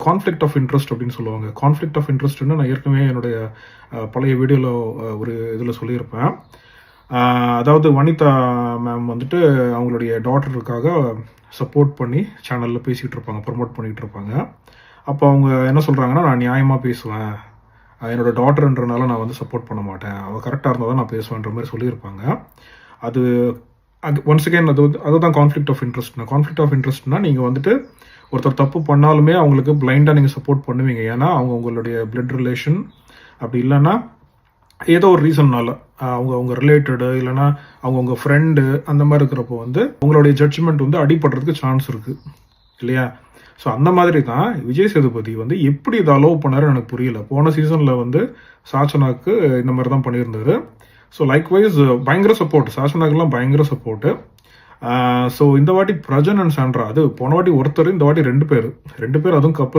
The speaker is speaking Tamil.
கான்ஃப்ளிக்ட் ஆஃப் இன்ட்ரெஸ்ட் அப்படின்னு சொல்லுவாங்க. கான்ஃப்ளிக்ட் ஆஃப் இன்ட்ரெஸ்ட்னு நான் ஏற்கனவே என்னுடைய பழைய வீடியோவில் ஒரு இதில் சொல்லியிருப்பேன். அதாவது வனிதா மேம் வந்துட்டு அவங்களுடைய டாட்டருக்காக சப்போர்ட் பண்ணி சேனலில் பேசிகிட்டு இருப்பாங்க, ப்ரமோட் பண்ணிகிட்டு இருப்பாங்க. அப்போ அவங்க என்ன சொல்கிறாங்கன்னா, நான் நியாயமாக பேசுவேன், என்னோட டாட்டர்ன்றனால நான் வந்து சப்போர்ட் பண்ண மாட்டேன், அவள் கரெக்டாக இருந்தால் தான் நான் பேசுவேன்ற மாதிரி சொல்லியிருப்பாங்க. அது ஒன்ஸ் அகேன் அதுதான் கான்ஃப்ளிக்ட் ஆஃப் இன்ட்ரெஸ்ட்னா. கான்ஃப்ளிக்ட் ஆஃப் இன்ட்ரெஸ்ட்னா நீங்கள் வந்துட்டு ஒருத்தர் தப்பு பண்ணாலுமே அவங்களுக்கு பிளைண்டாக நீங்கள் சப்போர்ட் பண்ணுவீங்க. ஏன்னா அவங்க உங்களுடைய பிளட் ரிலேஷன், அப்படி இல்லைன்னா ஏதோ ஒரு ரீசன்னால அவங்க ரிலேட்டடு, இல்லைன்னா அவங்க ஃப்ரெண்டு, அந்த மாதிரி இருக்கிறப்போ வந்து உங்களுடைய ஜட்ஜ்மெண்ட் வந்து அடிபடுறதுக்கு சான்ஸ் இருக்குது இல்லையா? ஸோ அந்த மாதிரி தான் விஜய் சேதுபதி வந்து எப்படி இதை அலோவ் பண்ணாரு எனக்கு புரியல. போன சீசனில் வந்து சாச்சனாக்கு இந்த மாதிரி தான் பண்ணியிருந்தாரு. ஸோ லைக்வைஸ் பயங்கர சப்போர்ட், சாச்சனாக்கெல்லாம் பயங்கர சப்போர்ட்டு. ஸோ இந்த வாட்டி பிரஜன் அண்ட் சாண்ட்ரா, அது போன வாட்டி ஒருத்தர், இந்த வாட்டி ரெண்டு பேர், அதுவும் கப்பல்.